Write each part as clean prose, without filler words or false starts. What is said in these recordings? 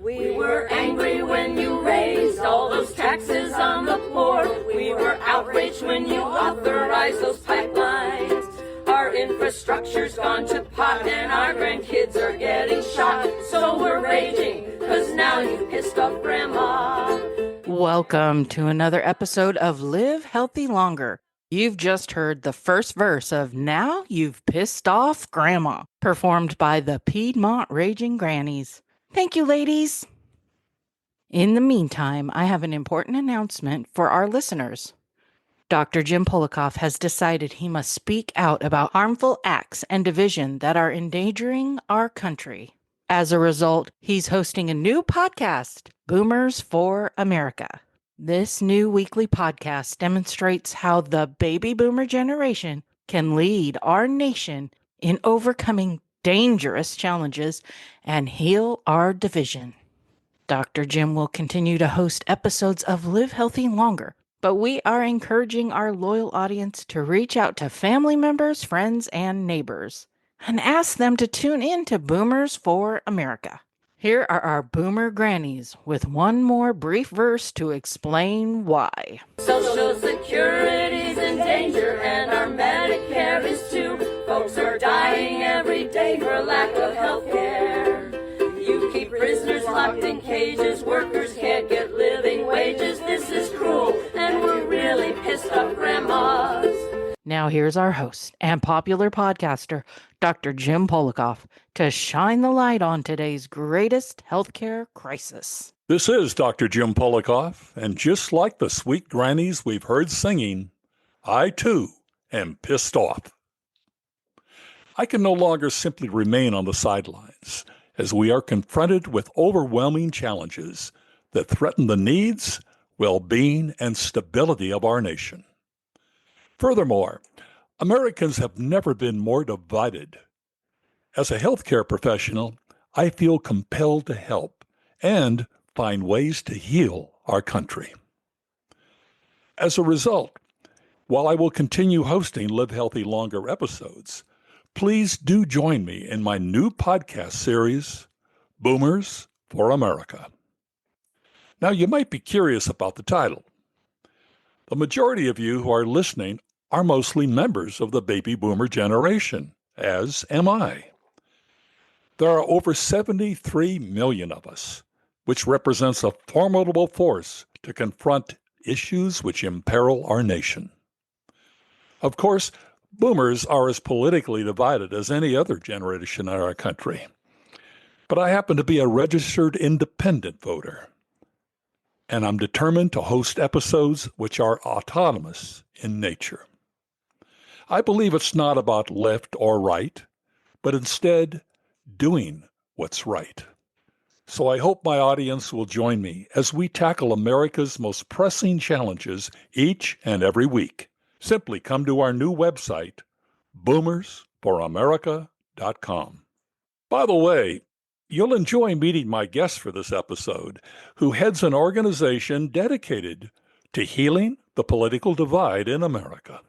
We were angry when you raised all those taxes on the poor. We were outraged when you authorized those pipelines. Our infrastructure's gone to pot and our grandkids are getting shot. So we're raging, 'cause now you pissed off Grandma. Welcome to another episode of Live Healthy Longer. You've just heard the first verse of Now You've Pissed Off Grandma, performed by the Piedmont Raging Grannies. Thank you, ladies. In the meantime, I have an important announcement for our listeners. Dr. Jim Polikoff has decided he must speak out about harmful acts and division that are endangering our country. As a result, he's hosting a new podcast, Boomers for America. This new weekly podcast demonstrates how the baby boomer generation can lead our nation in overcoming dangerous challenges and heal our division. Dr. Jim will continue to host episodes of Live Healthy Longer, but we are encouraging our loyal audience to reach out to family members, friends, and neighbors and ask them to tune in to Boomers for America. Here are our boomer grannies with one more brief verse to explain why. Social Security's in danger and our Medicare is too. Folks are dying every day for lack of health care. You keep prisoners locked in cages, workers can't get living wages. This is cruel and we're really pissed off grandmas. Now here's our host and popular podcaster, Dr. Jim Polikoff, to shine the light on today's greatest healthcare crisis. This is Dr. Jim Polikoff, and just like the sweet grannies we've heard singing, I too am pissed off. I can no longer simply remain on the sidelines as we are confronted with overwhelming challenges that threaten the needs, well-being, and stability of our nation. Furthermore, Americans have never been more divided. As a healthcare professional, I feel compelled to help and find ways to heal our country. As a result, while I will continue hosting Live Healthy Longer episodes, please do join me in my new podcast series, Boomers for America. Now, you might be curious about the title. The majority of you who are listening are mostly members of the baby boomer generation, as am I. There are over 73 million of us, which represents a formidable force to confront issues which imperil our nation. Of course, boomers are as politically divided as any other generation in our country. But I happen to be a registered independent voter, and I'm determined to host episodes which are autonomous in nature. I believe it's not about left or right, but instead doing what's right. So I hope my audience will join me as we tackle America's most pressing challenges each and every week. Simply come to our new website, boomersforamerica.com. By the way, you'll enjoy meeting my guest for this episode, who heads an organization dedicated to healing the political divide in America.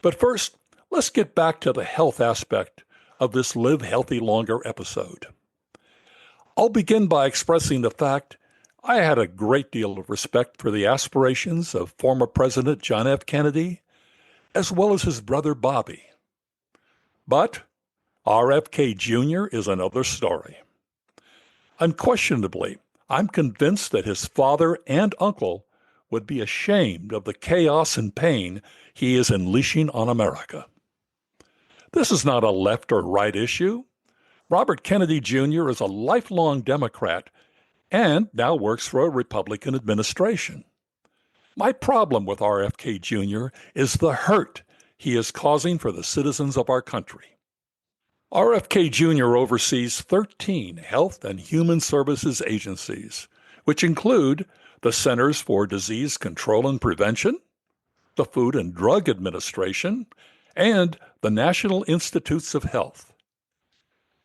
But first, let's get back to the health aspect of this Live Healthy Longer episode. I'll begin by expressing the fact I had a great deal of respect for the aspirations of former President John F. Kennedy, as well as his brother Bobby. But RFK Jr. is another story. Unquestionably, I'm convinced that his father and uncle would be ashamed of the chaos and pain he is unleashing on America. This is not a left or right issue. Robert Kennedy Jr. is a lifelong Democrat and now works for a Republican administration. My problem with RFK Jr. is the hurt he is causing for the citizens of our country. RFK Jr. oversees 13 health and human services agencies, which include the Centers for Disease Control and Prevention, the Food and Drug Administration, and the National Institutes of Health.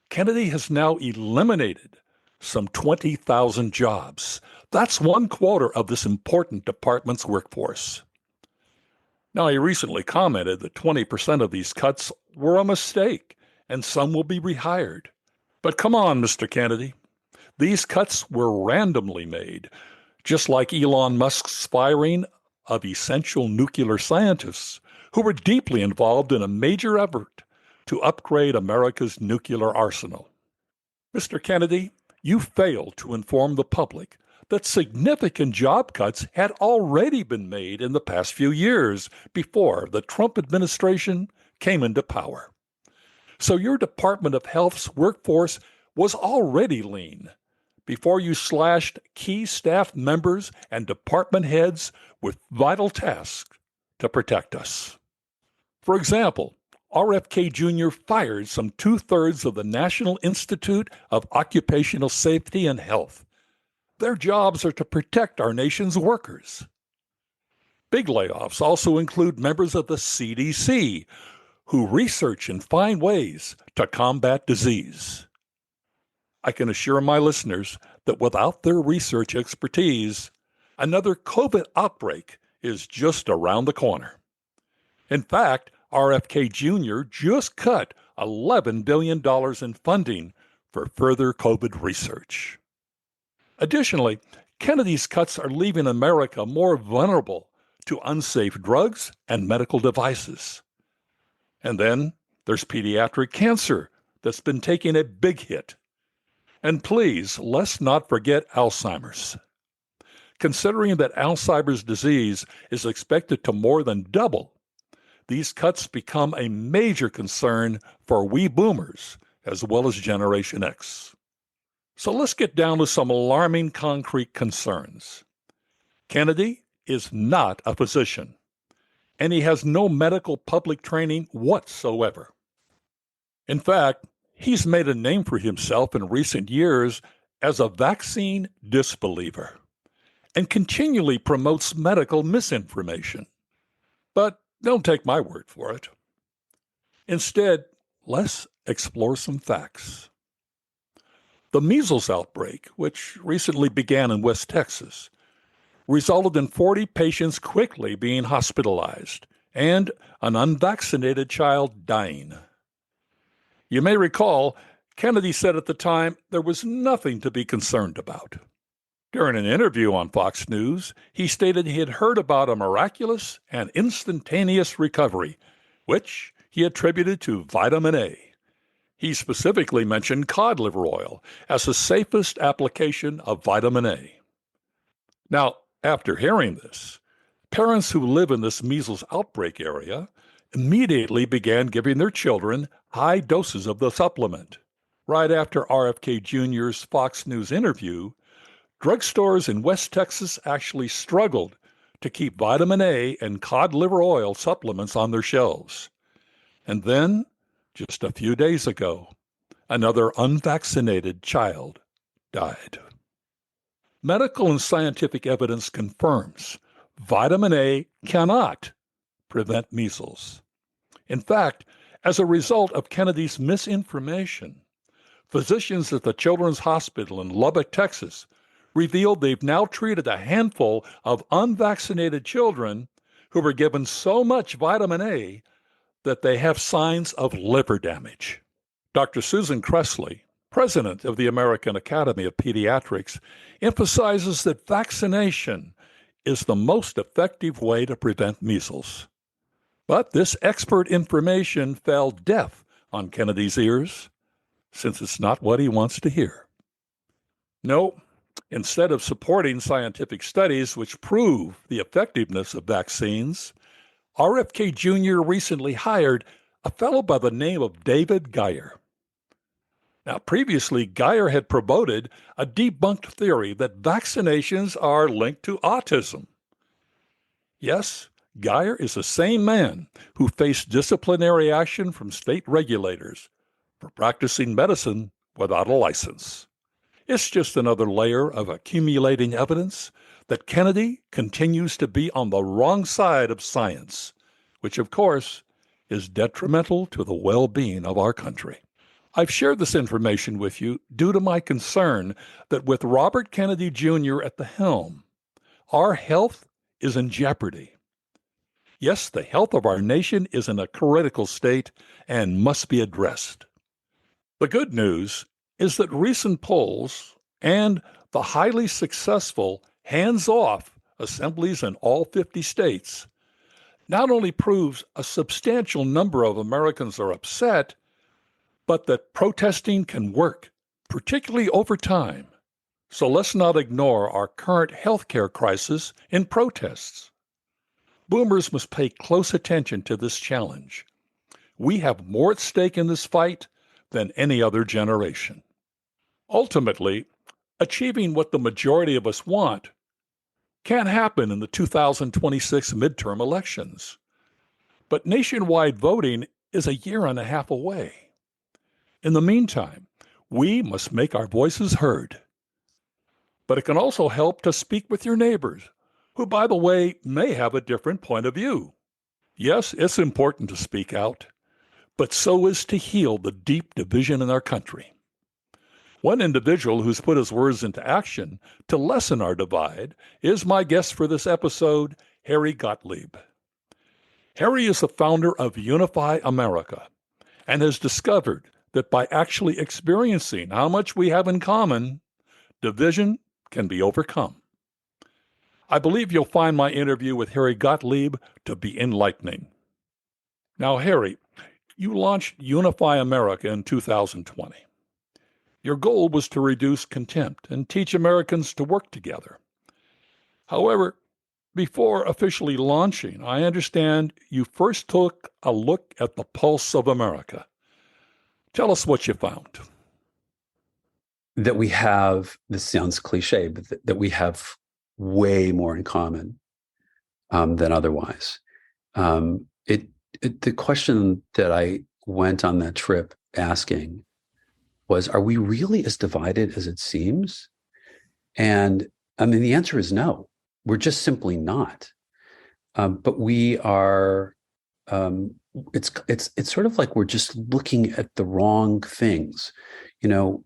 Kennedy has now eliminated some 20,000 jobs. That's 1/4 of this important department's workforce. Now, he recently commented that 20% of these cuts were a mistake and some will be rehired. But come on, Mr. Kennedy. These cuts were randomly made, just like Elon Musk's firing of essential nuclear scientists who were deeply involved in a major effort to upgrade America's nuclear arsenal. Mr. Kennedy, you failed to inform the public that significant job cuts had already been made in the past few years before the Trump administration came into power. So your Department of Health's workforce was already lean before you slashed key staff members and department heads with vital tasks to protect us. For example, RFK Jr. fired some 2/3 of the National Institute of Occupational Safety and Health. Their jobs are to protect our nation's workers. Big layoffs also include members of the CDC, who research and find ways to combat disease. I can assure my listeners that without their research expertise, another COVID outbreak is just around the corner. In fact, RFK Jr. just cut $11 billion in funding for further COVID research. Additionally, Kennedy's cuts are leaving America more vulnerable to unsafe drugs and medical devices. And then there's pediatric cancer that's been taking a big hit. And please, let's not forget Alzheimer's. Considering that Alzheimer's disease is expected to more than double, these cuts become a major concern for we boomers as well as Generation X. So let's get down to some alarming concrete concerns. Kennedy is not a physician, and he has no medical public training whatsoever. In fact, he's made a name for himself in recent years as a vaccine disbeliever and continually promotes medical misinformation. But don't take my word for it. Instead, let's explore some facts. The measles outbreak, which recently began in West Texas, resulted in 40 patients quickly being hospitalized and an unvaccinated child dying. You may recall, Kennedy said at the time there was nothing to be concerned about. During an interview on Fox News, he stated he had heard about a miraculous and instantaneous recovery, which he attributed to vitamin A. He specifically mentioned cod liver oil as the safest application of vitamin A. Now, after hearing this, parents who live in this measles outbreak area immediately began giving their children high doses of the supplement. Right after RFK Jr.'s Fox News interview, drugstores in West Texas actually struggled to keep vitamin A and cod liver oil supplements on their shelves. And then, just a few days ago, another unvaccinated child died. Medical and scientific evidence confirms vitamin A cannot prevent measles. In fact, as a result of Kennedy's misinformation, physicians at the Children's Hospital in Lubbock, Texas, revealed they've now treated a handful of unvaccinated children who were given so much vitamin A that they have signs of liver damage. Dr. Susan Cressley, president of the American Academy of Pediatrics, emphasizes that vaccination is the most effective way to prevent measles. But this expert information fell deaf on Kennedy's ears, since it's not what he wants to hear. No, instead of supporting scientific studies which prove the effectiveness of vaccines, RFK Jr. recently hired a fellow by the name of David Geyer. Now, previously, Geyer had promoted a debunked theory that vaccinations are linked to autism. Yes, Geyer is the same man who faced disciplinary action from state regulators for practicing medicine without a license. It's just another layer of accumulating evidence that Kennedy continues to be on the wrong side of science, which, of course, is detrimental to the well-being of our country. I've shared this information with you due to my concern that with Robert Kennedy Jr. at the helm, our health is in jeopardy. Yes, the health of our nation is in a critical state and must be addressed. The good news is that recent polls and the highly successful hands-off assemblies in all 50 states not only proves a substantial number of Americans are upset, but that protesting can work, particularly over time. So let's not ignore our current healthcare crisis in protests. Boomers must pay close attention to this challenge. We have more at stake in this fight than any other generation. Ultimately, achieving what the majority of us want can't happen in the 2026 midterm elections. But nationwide voting is a year and a half away. In the meantime, we must make our voices heard. But it can also help to speak with your neighbors, who, by the way, may have a different point of view. Yes, it's important to speak out, but so is to heal the deep division in our country. One individual who's put his words into action to lessen our divide is my guest for this episode, Harry Gottlieb. Harry is the founder of Unify America and has discovered that by actually experiencing how much we have in common, division can be overcome. I believe you'll find my interview with Harry Gottlieb to be enlightening. Now, Harry, you launched Unify America in 2020. Your goal was to reduce contempt and teach Americans to work together. However, before officially launching, I understand you first took a look at the pulse of America. Tell us what you found. That we have, this sounds cliche, but that we have way more in common than otherwise. The question that I went on that trip asking was, are we really as divided as it seems? And I mean, the answer is no. We're just simply not. But we are. It's sort of like we're just looking at the wrong things. You know,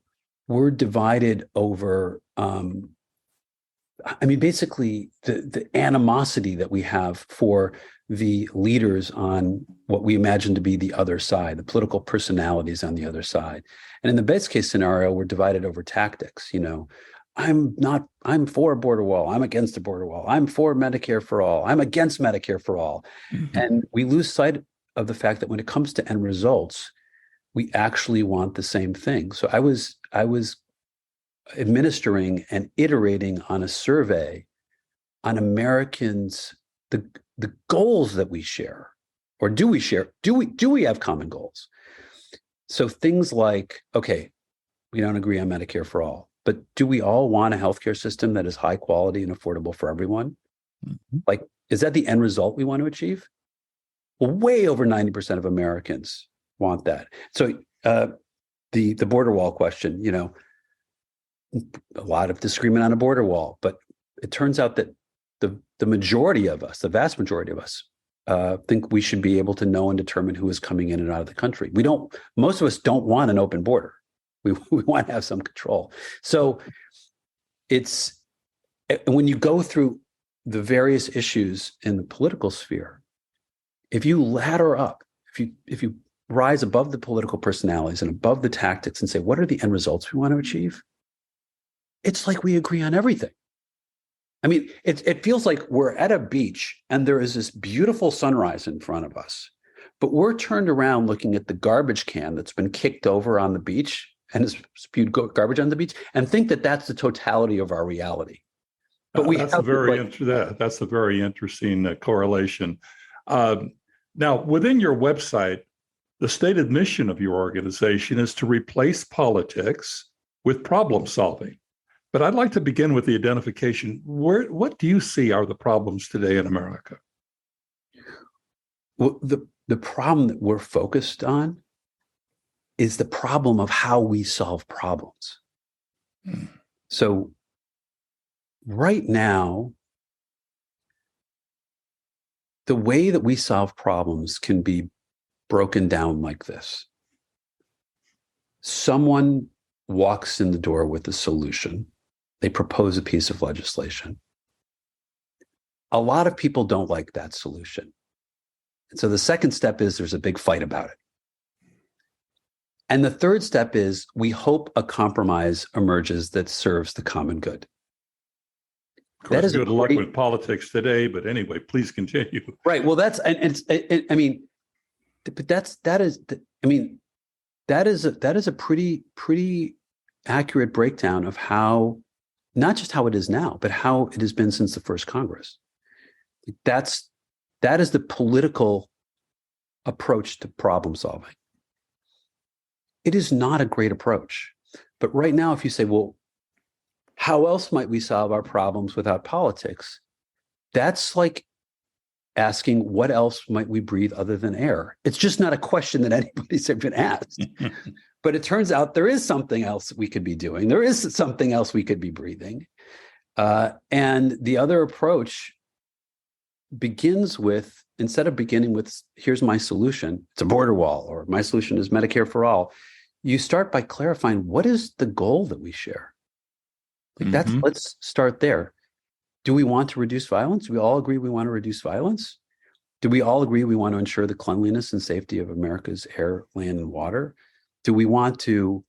we're divided over. I mean, basically, the animosity that we have for the leaders on what we imagine to be the other side, the political personalities on the other side. And in the best case scenario, we're divided over tactics. You know, I'm for a border wall. I'm against a border wall. I'm for Medicare for all. I'm against Medicare for all. Mm-hmm. And we lose sight of the fact that when it comes to end results, we actually want the same thing. So I was administering and iterating on a survey on Americans, the goals that we share, or do we share? Do we have common goals? So things like, okay, we don't agree on Medicare for all, but do we all want a healthcare system that is high quality and affordable for everyone? Mm-hmm. Like, is that the end result we want to achieve? Well, way over 90% of Americans want that. So the border wall question, you know, a lot of disagreement on a border wall, but it turns out that the majority of us, the vast majority of us, think we should be able to know and determine who is coming in and out of the country. Most of us don't want an open border. We want to have some control. So it's, when you go through the various issues in the political sphere, if you ladder up, if you rise above the political personalities and above the tactics and say, what are the end results we want to achieve? It's like we agree on everything. I mean, it feels like we're at a beach and there is this beautiful sunrise in front of us, but we're turned around looking at the garbage can that's been kicked over on the beach and has spewed garbage on the beach and think that that's the totality of our reality. But that's a very interesting correlation. Now, within your website, the stated mission of your organization is to replace politics with problem solving. But I'd like to begin with the identification. What do you see are the problems today in America? Well, the problem that we're focused on is the problem of how we solve problems. So right now, the way that we solve problems can be broken down like this. Someone walks in the door with a solution. They propose a piece of legislation. A lot of people don't like that solution. And so the second step is there's a big fight about it. And the third step is we hope a compromise emerges that serves the common good. Of course, good luck with politics today, but anyway, please continue. Right. Well, that is a pretty accurate breakdown of how, not just how it is now, but how it has been since the first Congress. That is the political approach to problem solving. It is not a great approach. But right now, if you say, well, how else might we solve our problems without politics? That's like asking, what else might we breathe other than air? It's just not a question that anybody's ever been asked. But it turns out there is something else we could be doing. There is something else we could be breathing. And the other approach begins with, instead of beginning with, here's my solution, it's a border wall, or my solution is Medicare for all, you start by clarifying, what is the goal that we share? Like let's start there. Do we want to reduce violence? Do we all agree we want to reduce violence? Do we all agree we want to ensure the cleanliness and safety of America's air, land, and water? Do we want to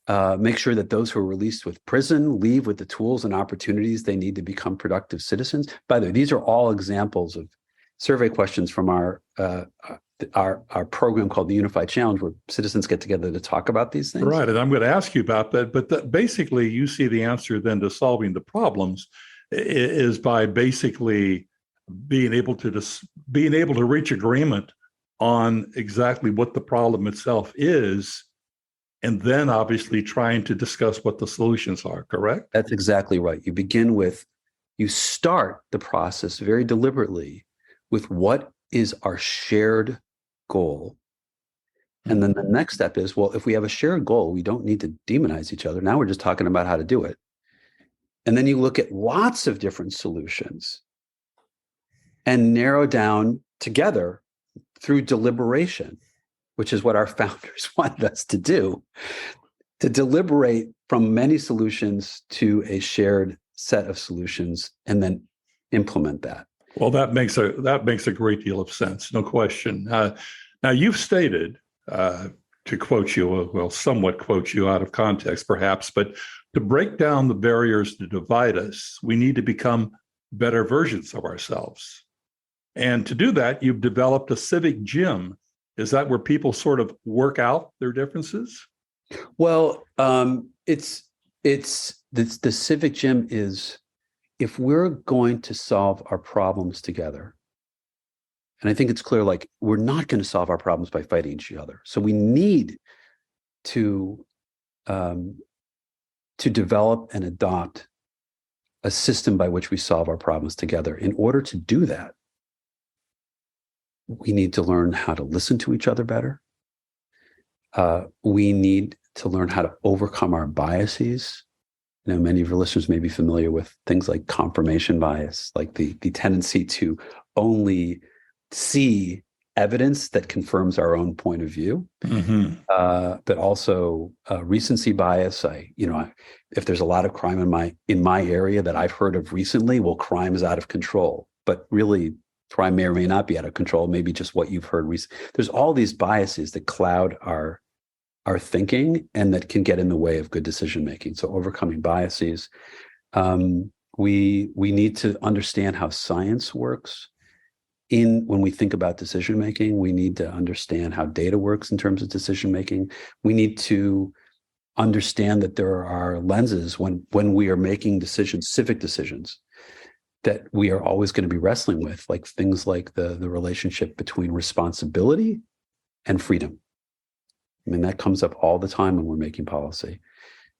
make sure that those who are released with prison leave with the tools and opportunities they need to become productive citizens? By the way, these are all examples of survey questions from our program called the Unify Challenge, where citizens get together to talk about these things. Right, and I'm going to ask you about that, but basically you see the answer then to solving the problems is by basically being able to reach agreement on exactly what the problem itself is, and then obviously trying to discuss what the solutions are, correct? That's exactly right. You start the process very deliberately with what is our shared goal. And then the next step is, well, if we have a shared goal, we don't need to demonize each other. Now we're just talking about how to do it. And then you look at lots of different solutions and narrow down together through deliberation, which is what our founders wanted us to do, to deliberate from many solutions to a shared set of solutions and then implement that. Well, that makes a great deal of sense, no question. Now, you've stated, to quote you, well, somewhat quote you out of context, perhaps, but to break down the barriers that divide us, we need to become better versions of ourselves. And to do that, you've developed a civic gym. Is that where people sort of work out their differences? Well, it's the civic gym is, if we're going to solve our problems together, and I think it's clear, like, we're not going to solve our problems by fighting each other. So we need to develop and adopt a system by which we solve our problems together. In order to do that, we need to learn how to listen to each other better. We need to learn how to overcome our biases. You know, many of your listeners may be familiar with things like confirmation bias, like the tendency to only see evidence that confirms our own point of view, but also recency bias. If there's a lot of crime in my area that I've heard of recently, well, crime is out of control, but really crime may or may not be out of control. Maybe just what you've heard recently. There's all these biases that cloud our thinking and that can get in the way of good decision making. So overcoming biases. We need to understand how science works. When we think about decision making, we need to understand how data works in terms of decision making. We need to understand that there are lenses when we are making decisions, civic decisions, that we are always going to be wrestling with, like things like the relationship between responsibility and freedom. I mean, that comes up all the time when we're making policy.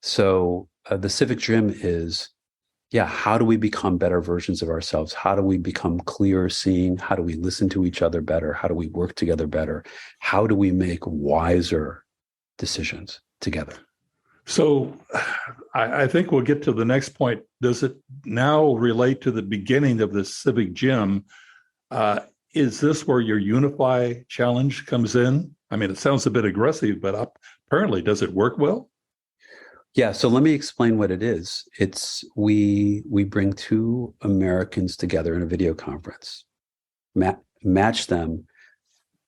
So the civic gym is, how do we become better versions of ourselves? How do we become clearer seeing? How do we listen to each other better? How do we work together better? How do we make wiser decisions together? So I think we'll get to the next point. Does it now relate to the beginning of the civic gym? Is this where your Unify challenge comes in? I mean, it sounds a bit aggressive, but apparently, does it work well? Yeah, so let me explain what it is. It's we bring two Americans together in a video conference, match them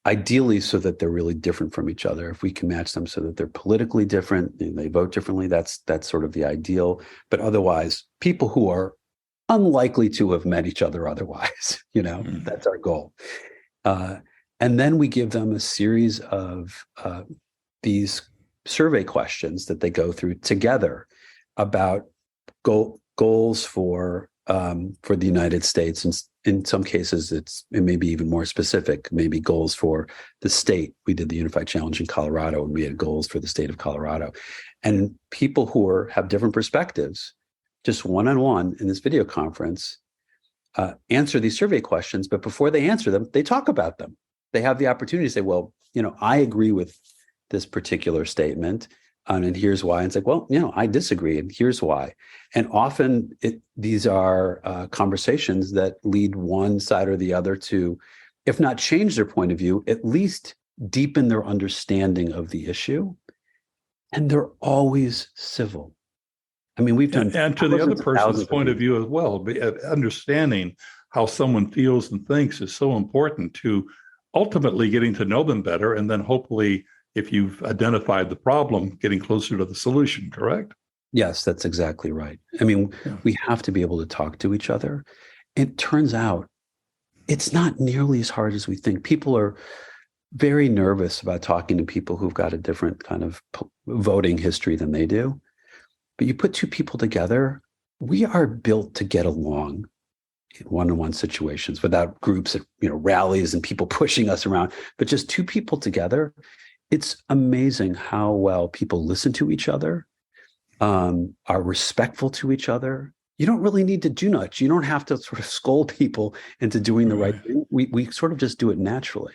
ideally so that they're really different from each other. If we can match them so that they're politically different and they vote differently, that's sort of the ideal. But otherwise, people who are unlikely to have met each other otherwise, that's our goal. And then we give them a series of these survey questions that they go through together about goals for the United States. And in some cases, it may be even more specific, maybe goals for the state. We did the Unify Challenge in Colorado, and we had goals for the state of Colorado. And people who have different perspectives, just one-on-one in this video conference, answer these survey questions. But before they answer them, they talk about them. They have the opportunity to say, well, I agree with this particular statement. And here's why. And it's like, well, I disagree, and here's why. And often these are conversations that lead one side or the other to, if not change their point of view, at least deepen their understanding of the issue. And they're always civil. I mean, we've done and to the other person's point of view as well. Understanding how someone feels and thinks is so important to ultimately getting to know them better, and then hopefully, if you've identified the problem, getting closer to the solution, correct? Yes, that's exactly right. I mean, we have to be able to talk to each other. It turns out it's not nearly as hard as we think. People are very nervous about talking to people who've got a different kind of voting history than they do. But you put two people together, we are built to get along in one-on-one situations without groups at rallies and people pushing us around, but just two people together. It's amazing how well people listen to each other, are respectful to each other. You don't really need to do much. You don't have to sort of scold people into doing the right thing. We sort of just do it naturally.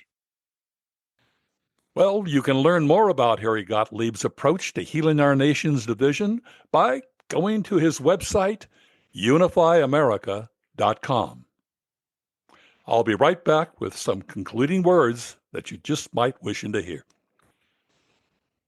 Well, you can learn more about Harry Gottlieb's approach to healing our nation's division by going to his website, unifyamerica.com. I'll be right back with some concluding words that you just might wish to hear.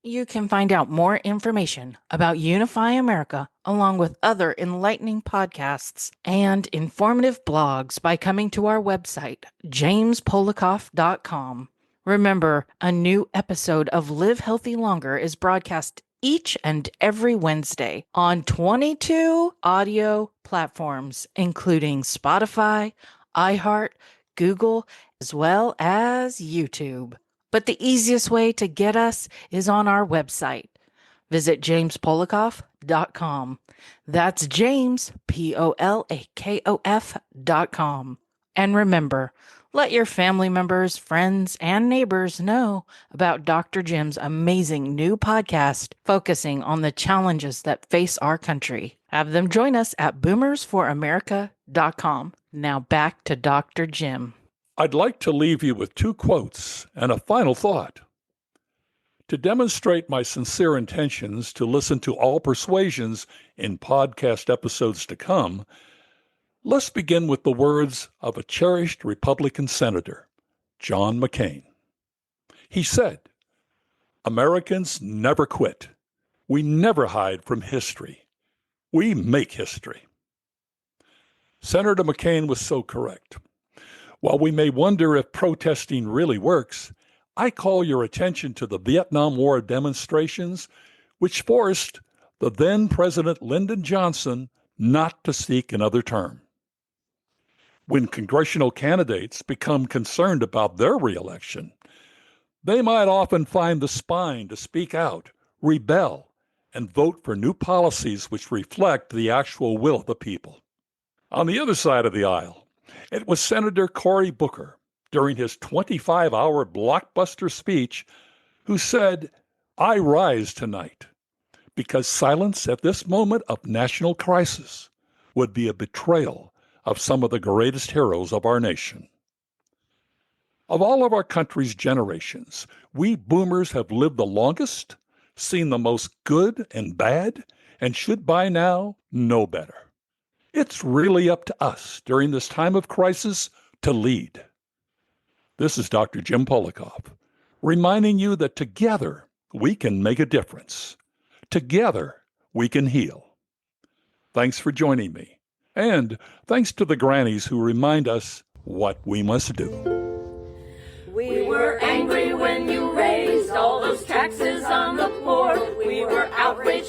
You can find out more information about Unify America, along with other enlightening podcasts and informative blogs, by coming to our website, jamespolikoff.com. Remember, a new episode of Live Healthy Longer is broadcast each and every Wednesday on 22 audio platforms, including Spotify, iHeart, Google, as well as YouTube. But the easiest way to get us is on our website. Visit jamespolikoff.com. That's James, Polakakof.com. And remember, let your family members, friends, and neighbors know about Dr. Jim's amazing new podcast focusing on the challenges that face our country. Have them join us at boomersforamerica.com. Now back to Dr. Jim. I'd like to leave you with two quotes and a final thought. To demonstrate my sincere intentions to listen to all persuasions in podcast episodes to come, let's begin with the words of a cherished Republican senator, John McCain. He said, "Americans never quit. We never hide from history. We make history." Senator McCain was so correct. While we may wonder if protesting really works, I call your attention to the Vietnam War demonstrations, which forced the then President Lyndon Johnson not to seek another term. When congressional candidates become concerned about their reelection, they might often find the spine to speak out, rebel, and vote for new policies which reflect the actual will of the people. On the other side of the aisle, it was Senator Cory Booker, during his 25-hour blockbuster speech, who said, "I rise tonight because silence at this moment of national crisis would be a betrayal of some of the greatest heroes of our nation." Of all of our country's generations, we boomers have lived the longest, seen the most good and bad, and should by now know better. It's really up to us during this time of crisis to lead. This is Dr. Jim Polikoff, reminding you that together we can make a difference. Together we can heal. Thanks for joining me. And thanks to the grannies who remind us what we must do. We were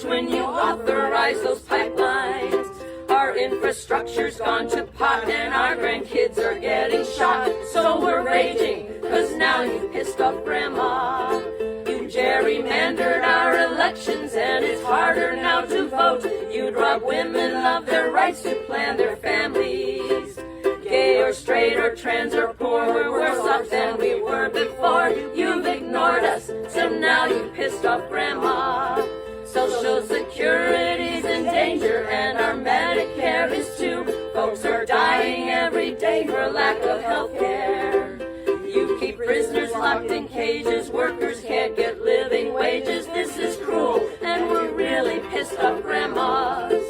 coach when you authorize those pipelines. Our infrastructure's gone to pot and our grandkids are getting shot. So we're raging, 'cause now you pissed off Grandma. You gerrymandered our elections and it's harder now to vote. You'd rob women of their rights to plan their families. Gay or straight or trans or poor, we're worse off than we were before. You've ignored us, so now you pissed off Grandma. Social Security's in danger and our Medicare is too. Folks are dying every day for lack of health care. You keep prisoners locked in cages, workers can't get living wages. This is cruel and we're really pissed off grandmas.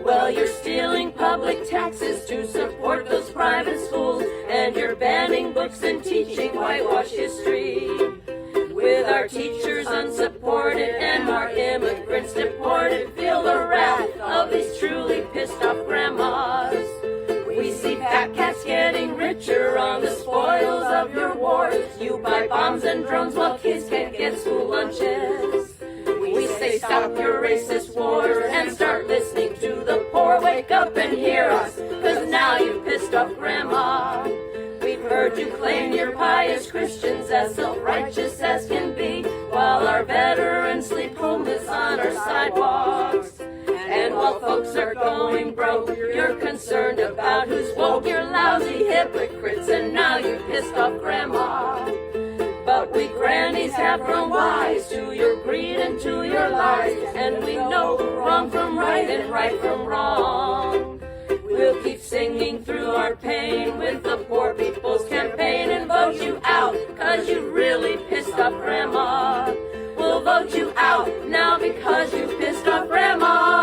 Well, you're stealing public taxes to support those private schools, and you're banning books and teaching whitewash history. With our teachers unsupported and our immigrants deported, feel the wrath of these truly pissed off grandmas. We see fat cats getting richer on the spoils of your wars. You buy bombs and drones while kids can't get school lunches. We say stop your racist wars and start listening to the poor. Wake up and hear us, 'cause now you pissed off Grandma. We've heard you claim you're pious Christians, as self-righteous as can be, while our veterans sleep homeless on our sidewalks. And while folks are going broke, you're concerned about who's woke. You're lousy hypocrites, and now you pissed off Grandma. But we grannies have grown wise to your greed and to your lies, and we know wrong from right and right from wrong. We'll keep singing through our pain with the Poor People's Campaign and vote you out, 'cause you really pissed off Grandma. We'll vote you out now because you pissed off Grandma.